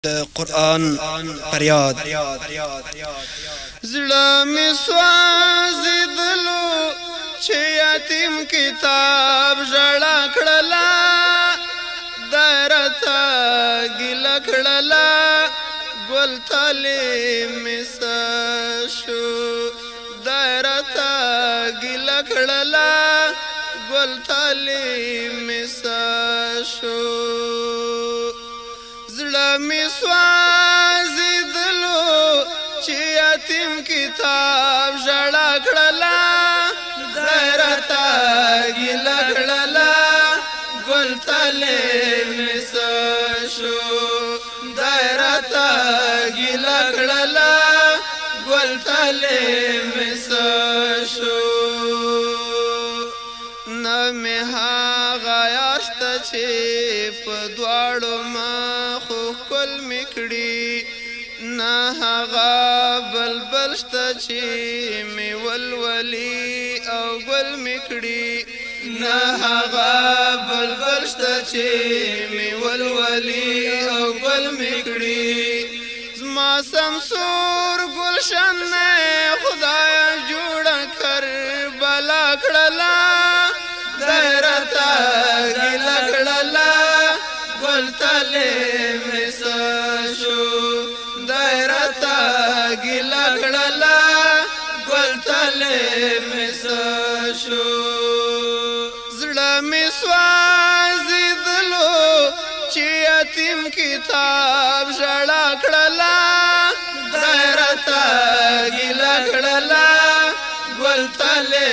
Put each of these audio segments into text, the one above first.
قرآن فریاد زړه می سوځیدلو چې یتیم کتاب ژړا کړلا درته ګیله کړلا ګل تلې می شو درته ګیله کړلا ګل تلې می شو زړه می سوځیدلو چې یتیم کتاب ژړا کړلا درته ګیله کړلا ګل تلې می شو درته ګیله کړلا ګل تلې می شو نه می هغه یاشت چې په دواړو مخو ښکل می کړي نه هغه بلبل شته چې می ولولي او ګل می کړي نه هغه بلبل شته چې می ولولي او ګل می کړي زما سمسور ګلشن نه خدای جوړه کربلا کړلا درته ګیله کړلا ګل تلې می شو درته ګیله کړلا ګل تلې می شو زړه می سوځیدلو چې یتیم کتاب ژړا کړلا درته ګیله کړلا ګل تلې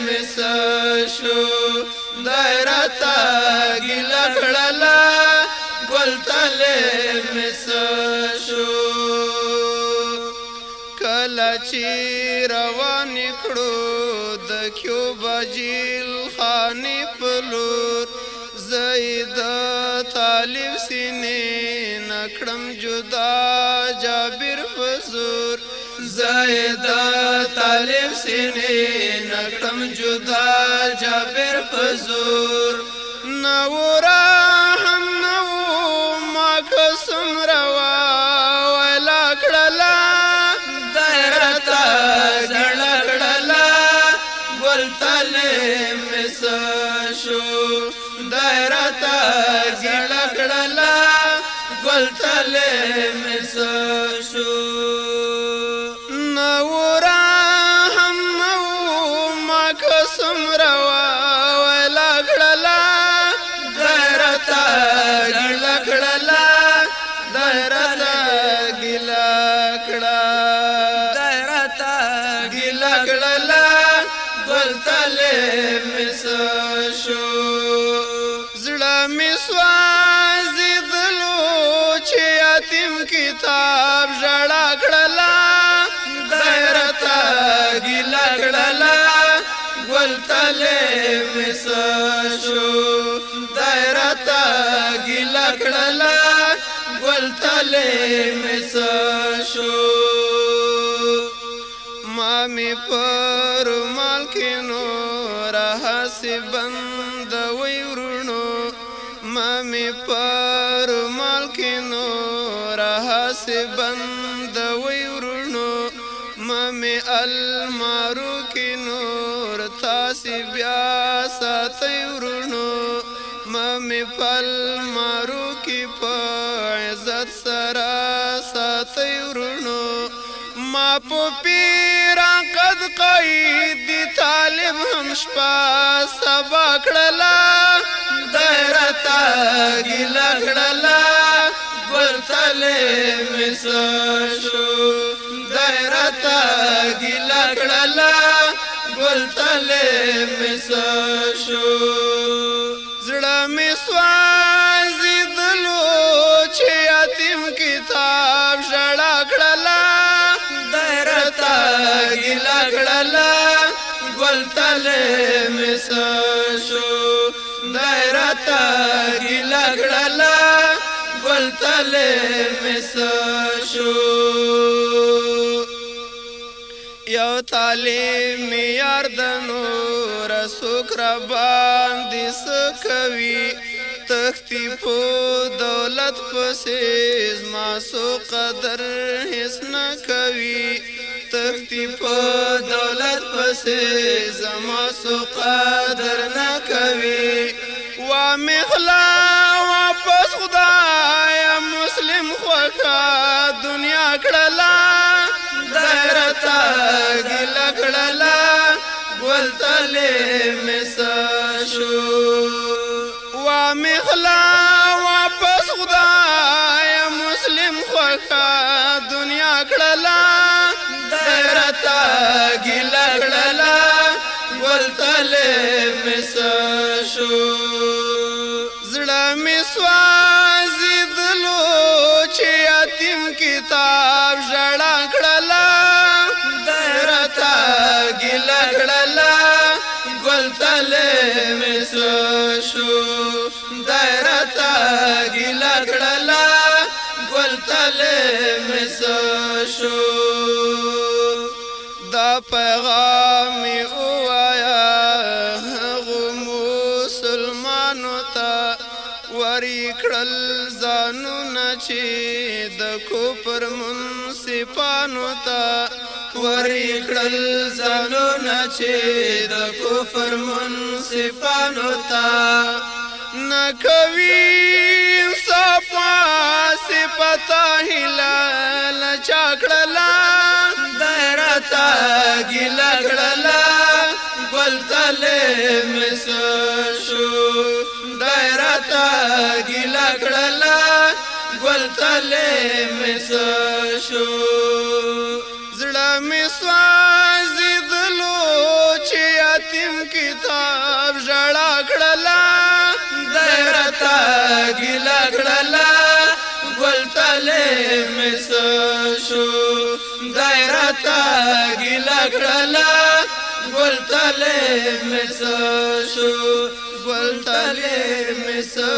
می شو درته ګیله کړلا ګل تلې می شو کله چې روان کړو د کیوبا جیل خانې په لور زید طالب سینې نکړم جدا جابر فزور زید طالب سینې نکړم جدا جابر فزور نورا هم نو ما قسم روا ولا کړلا درته ژړا کړلا ګل تلې می شو درته ژړا کړلا ګل تلې می شو نورا هم نو ما قسم روا ولا کړلا درته ګیله کړلا درته ګیله کړه درته ګیله کړلا ګل تلې می شو زړه می سوځیدلو چې یتیم کتاب ژړا کړلا درته ګیله کړلا ګل تلې می شو درته ګیله کړلا ګل تلې می شو ما می پر مال کې نور حسب بند وی ورونو ما می پر مال کې نور حسب بند وی ورونو ما می المارو کې نور تاسو بیا ساتي ورونو ما می پل مارو کې په عزت سره ساتي ورونو ما په پیرا قد قید دی طالب هم شپه سبا کړلا درته ګیله کړلا ګل تلې می شو درته ګیله کړلا ګل تلې می شو زړه می سوځیدلو چې یتیم کتاب ژړا کړلا درته ګیله کړلا ګل تلې می شو درته ګیله کړلا ګل تلې می شو یو طالب می یار د نور سوک را باندې سکوي ته تختی په دولت پسې زما سو قدر هیڅ نه کوي تختی په دولت پسې زما سو قدر نه کوي وا مخلا واپس خدایا مسلم خوخه دنیا کړلا درتا ګل کړلا ولتلې مسا شو وا مخلا واپس خدایا مسلم خوخه دنیا کړلا درتا ګل کړلا ولتلې مسا شو زړه می سوځیدلو چې یتیم کتاب ژړا کړلا درتا ګل کړلا ولتلې مسا شو درتا ګل کړلا ولتلې مسا شو دا پیغام اوایا هغو مسلمانو ته وری کړل ځانونه چې د کفر منصفانو ته وری کړل ځانونه چې د کفر منصفانو ته نه کوي انصاف صفته هلال چا کړلا درتا ګل کړلا ولتلې مسا شو درتا ګل کړلا ولتلې مسا شو زړه می سوځیدلو چې یتیم کتاب ژړا کړلا درتا ګل کړلا ولتلې مسا شو درتا ګل کړلا ولتلې مسا شو ولتلې مسا